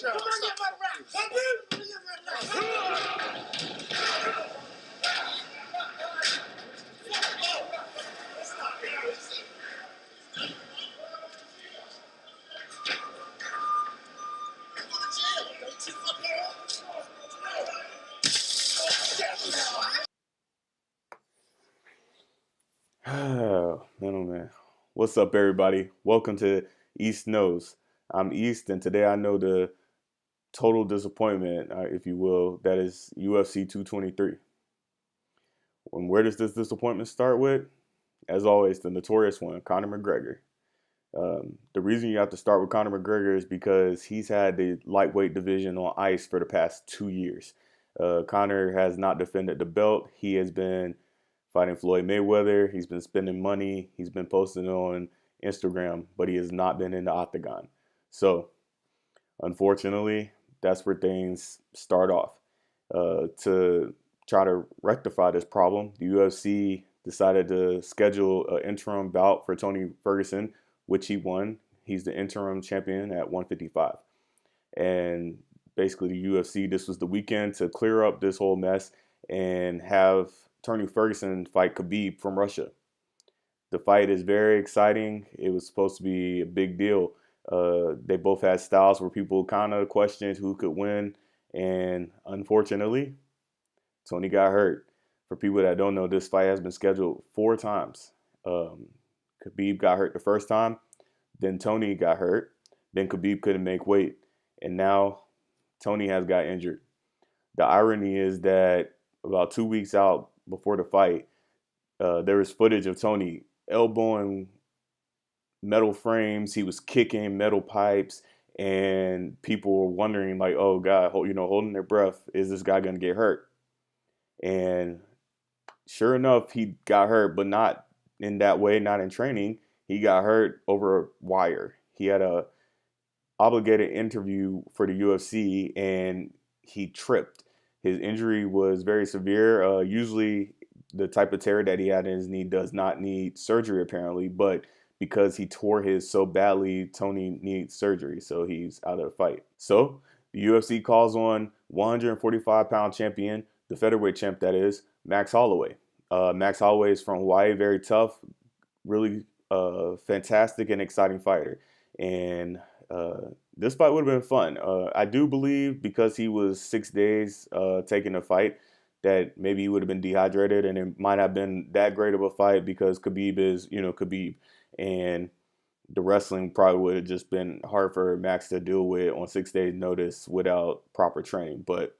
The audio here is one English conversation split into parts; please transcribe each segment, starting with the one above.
Oh, man, oh man. What's up, everybody? Welcome to EastKnows. I'm East, and today I know the total disappointment, if you will, that is UFC 223. And where does this disappointment start with? As always, the notorious one, Conor McGregor. The reason you have to start with Conor McGregor is because he's had the lightweight division on ice for the past 2 years. Conor has not defended the belt. He has been fighting Floyd Mayweather. He's been spending money. He's been posting on Instagram, but he has not been in the octagon. So, unfortunately, that's where things start off. To try to rectify this problem, the UFC decided to schedule an interim bout for Tony Ferguson, which he won. He's the interim champion at 155. And basically, the UFC, this was the weekend to clear up this whole mess and have Tony Ferguson fight Khabib from Russia. The fight is very exciting. It was supposed to be a big deal. They both had styles where people kind of questioned who could win. And unfortunately, Tony got hurt. For people that don't know, this fight has been scheduled 4 times. Khabib got hurt the first time. Then Tony got hurt. Then Khabib couldn't make weight. And now Tony has got injured. The irony is that about 2 weeks out before the fight, there was footage of Tony elbowing metal frames. He was kicking metal pipes, and people were wondering, like, "Oh God, holding their breath. Is this guy gonna get hurt?" And sure enough, he got hurt, but not in that way, not in training. He got hurt over a wire. He had a obligated interview for the UFC, and he tripped. His injury was very severe. Usually, the type of tear that he had in his knee does not need surgery, apparently, but because he tore his so badly, Tony needs surgery, so he's out of the fight. So the UFC calls on 145-pound champion, the featherweight champ that is, Max Holloway. Max Holloway is from Hawaii, very tough, really fantastic and exciting fighter. And this fight would have been fun. I do believe because he was 6 days taking the fight that maybe he would have been dehydrated and it might have been that great of a fight because Khabib is, Khabib. And the wrestling probably would have just been hard for Max to deal with on 6 days notice without proper training. But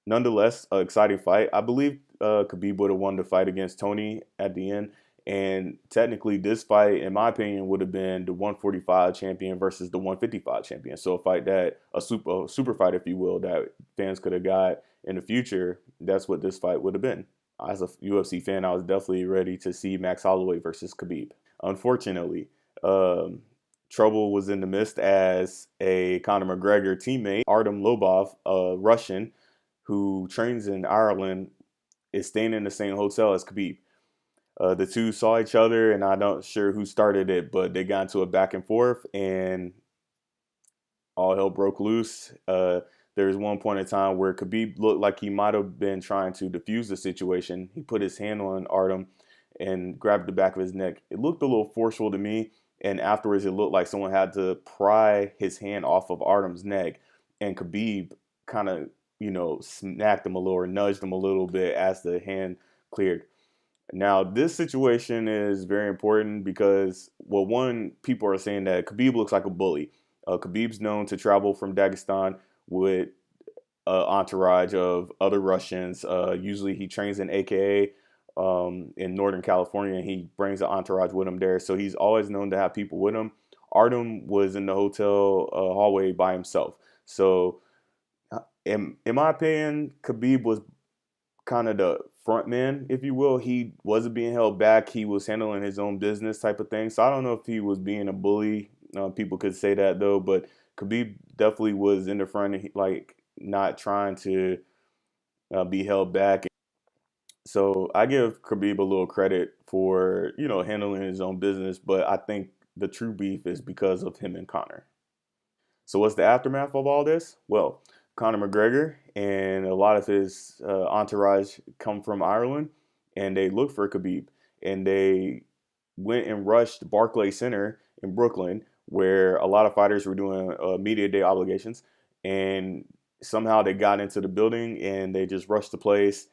nonetheless, an exciting fight. I believe Khabib would have won the fight against Tony at the end. And technically, this fight, in my opinion, would have been the 145 champion versus the 155 champion. So a fight that, a super fight, if you will, that fans could have got in the future. That's what this fight would have been. As a UFC fan, I was definitely ready to see Max Holloway versus Khabib. Unfortunately, trouble was in the midst as a Conor McGregor teammate, Artem Lobov, a Russian who trains in Ireland, is staying in the same hotel as Khabib. The two saw each other, and I'm not sure who started it, but they got into a back and forth, and all hell broke loose. There was one point in time where Khabib looked like he might have been trying to defuse the situation. He put his hand on Artem and grabbed the back of his neck. It looked a little forceful to me, and afterwards it looked like someone had to pry his hand off of Artem's neck, and Khabib kind of, smacked him a little or nudged him a little bit as the hand cleared. Now, this situation is very important because, well, one, people are saying that Khabib looks like a bully. Khabib's known to travel from Dagestan with an entourage of other Russians. Usually he trains in AKA in Northern California, and he brings an entourage with him there. So he's always known to have people with him. Artem was in the hotel hallway by himself. So in my opinion, Khabib was kind of the front man, if you will. He wasn't being held back. He was handling his own business type of thing. So I don't know if he was being a bully. People could say that though, but Khabib definitely was in the front, like not trying to be held back. So I give Khabib a little credit for, handling his own business, but I think the true beef is because of him and Conor. So what's the aftermath of all this? Well, Conor McGregor and a lot of his entourage come from Ireland, and they looked for Khabib, and they went and rushed Barclays Center in Brooklyn, where a lot of fighters were doing media day obligations, and somehow they got into the building and they just rushed the place.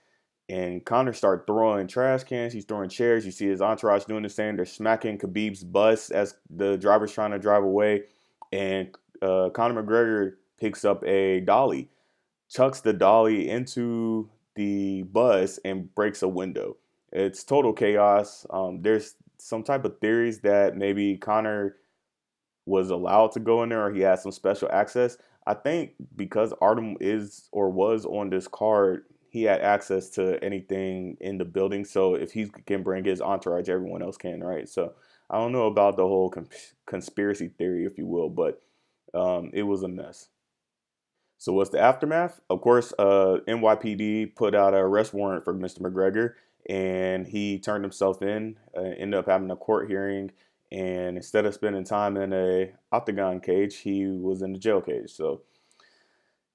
And Connor started throwing trash cans. He's throwing chairs. You see his entourage doing the same. They're smacking Khabib's bus as the driver's trying to drive away. And Conor McGregor picks up a dolly, chucks the dolly into the bus, and breaks a window. It's total chaos. There's some type of theories that maybe Connor was allowed to go in there or he had some special access. I think because Artem is or was on this card, he had access to anything in the building. So if he can bring his entourage, everyone else can, right? So I don't know about the whole conspiracy theory, if you will, but it was a mess. So what's the aftermath? Of course, NYPD put out an arrest warrant for Mr. McGregor, and he turned himself in. Ended up having a court hearing, and instead of spending time in a octagon cage, he was in the jail cage. So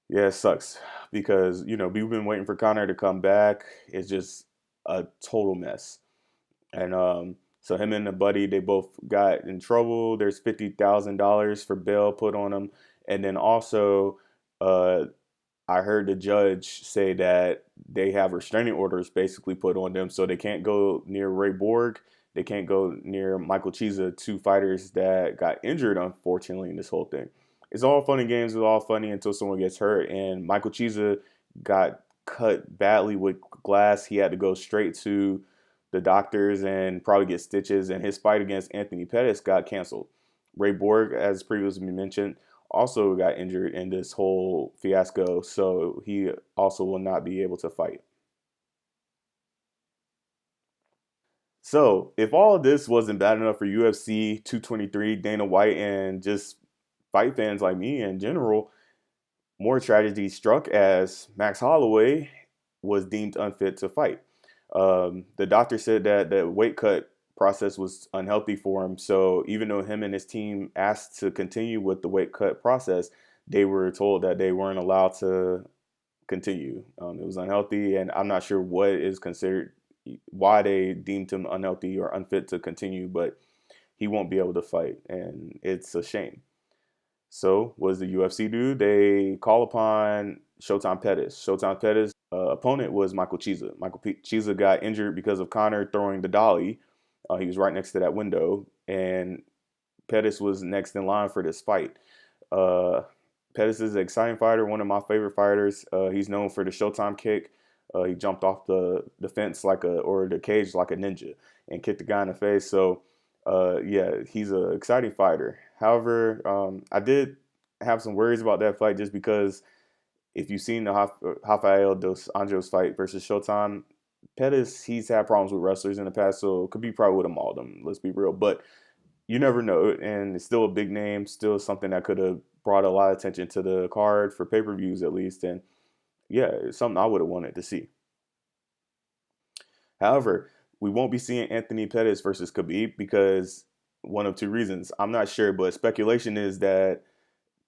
yeah, it sucks because we've been waiting for Conor to come back. It's just a total mess. And so him and the buddy, they both got in trouble. There's $50,000 for bail put on them, and then also uh, I heard the judge say that they have restraining orders basically put on them, so they can't go near Ray Borg. They can't go near Michael Chiesa, two fighters that got injured, unfortunately, in this whole thing. It's all fun and games. It's all funny until someone gets hurt. And Michael Chiesa got cut badly with glass. He had to go straight to the doctors and probably get stitches. And his fight against Anthony Pettis got canceled. Ray Borg, as previously mentioned, also got injured in this whole fiasco, so he also will not be able to fight. So, if all of this wasn't bad enough for UFC 223, Dana White, and just fight fans like me in general, more tragedy struck as Max Holloway was deemed unfit to fight. The doctor said that the weight cut process was unhealthy for him. So even though him and his team asked to continue with the weight cut process, they were told that they weren't allowed to continue. It was unhealthy, and I'm not sure what is considered why they deemed him unhealthy or unfit to continue, but he won't be able to fight, and it's a shame. So what does the UFC do? They call upon Showtime Pettis. Showtime Pettis' opponent was Michael Chiesa. Chiesa got injured because of Conor throwing the dolly. He was right next to that window, and Pettis was next in line for this fight. Uh, Pettis is an exciting fighter, one of my favorite fighters. He's known for the Showtime kick. He jumped off the fence or the cage like a ninja and kicked the guy in the face. So yeah, he's an exciting fighter. However, I did have some worries about that fight just because if you've seen the Rafael dos Anjos fight versus Showtime, Pettis, he's had problems with wrestlers in the past, so Khabib probably would have mauled him, let's be real. But you never know, and it's still a big name, still something that could have brought a lot of attention to the card for pay-per-views at least, and yeah, it's something I would have wanted to see. However, we won't be seeing Anthony Pettis versus Khabib because one of two reasons. I'm not sure, but speculation is that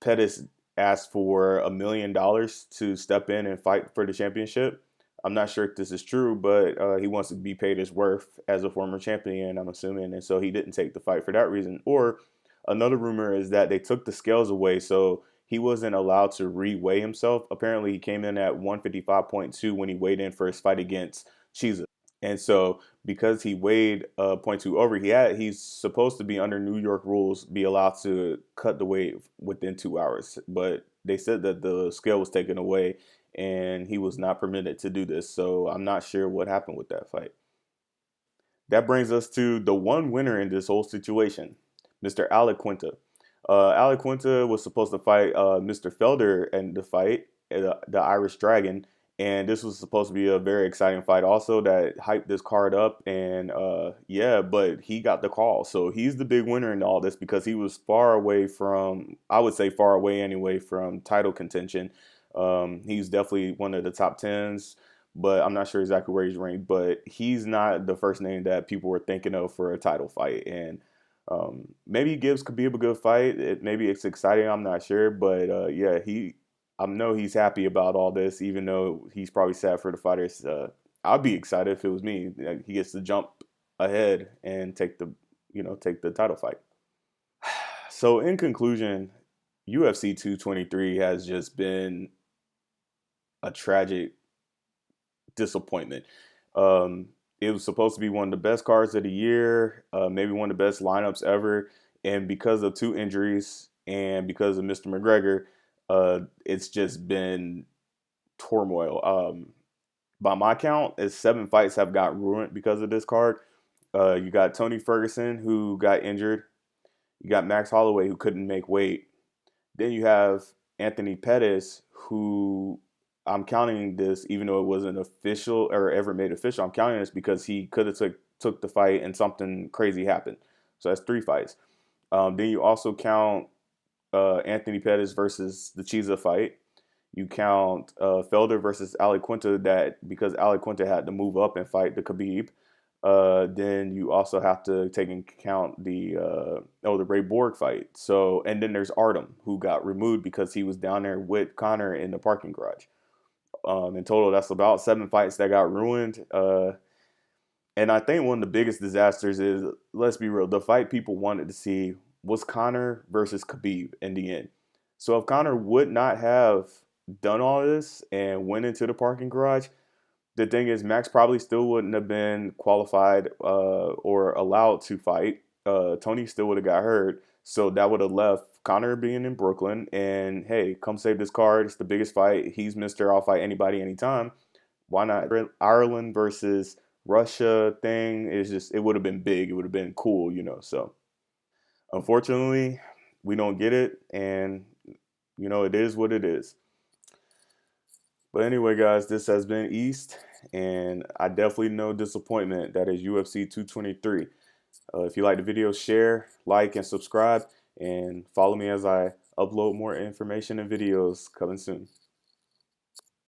Pettis asked for $1 million to step in and fight for the championship. I'm not sure if this is true, but he wants to be paid his worth as a former champion, I'm assuming, and so he didn't take the fight for that reason. Or another rumor is that they took the scales away, so he wasn't allowed to re-weigh himself. Apparently, he came in at 155.2 when he weighed in for his fight against Chiesa. And so, because he weighed point 0.2 over, he's supposed to be under New York rules, be allowed to cut the weight within 2 hours. But they said that the scale was taken away, and he was not permitted to do this. So I'm not sure what happened with that fight. That brings us to the one winner in this whole situation, Mr. Alec Quinta. Alec Quinta was supposed to fight Mr. Felder in the fight, the Irish Dragon, and this was supposed to be a very exciting fight also that hyped this card up. And yeah, but he got the call. So he's the big winner in all this because he was far away from, I would say far away anyway, from title contention. He's definitely one of the top tens, but I'm not sure exactly where he's ranked. But he's not the first name that people were thinking of for a title fight. And Maybe he gives Khabib a good fight. Maybe it's exciting. I'm not sure, but yeah, I know he's happy about all this, even though he's probably sad for the fighters. I'd be excited if it was me. Like, he gets to jump ahead and take the title fight. So in conclusion, UFC 223 has just been a tragic disappointment. Um, it was supposed to be one of the best cards of the year, maybe one of the best lineups ever, and because of two injuries and because of Mr. McGregor, it's just been turmoil. By my count, is 7 fights have got ruined because of this card. You got Tony Ferguson who got injured. You got Max Holloway who couldn't make weight. Then you have Anthony Pettis, who I'm counting this, even though it wasn't official or ever made official. I'm counting this because he could have took the fight and something crazy happened. So that's 3 fights. Then you also count Anthony Pettis versus the Chiesa fight. You count Felder versus Ali Quinta, that because Ali Quinta had to move up and fight the Khabib. Then you also have to take into account the Ray Borg fight. So, and then there's Artem, who got removed because he was down there with Conor in the parking garage. In total, that's about 7 fights that got ruined. And I think one of the biggest disasters is, let's be real, the fight people wanted to see was Conor versus Khabib in the end. So if Conor would not have done all this and went into the parking garage, the thing is, Max probably still wouldn't have been qualified or allowed to fight. Tony still would have got hurt. So that would have left Conor being in Brooklyn. And hey, come save this card. It's the biggest fight. He's Mr. I'll fight anybody anytime. Why not? Ireland versus Russia thing is just, it would have been big. It would have been cool, So unfortunately, we don't get it. And, it is what it is. But anyway, guys, this has been East, and I definitely know disappointment. That is UFC 223. If you like the video, share, like, and subscribe, and follow me as I upload more information and videos coming soon.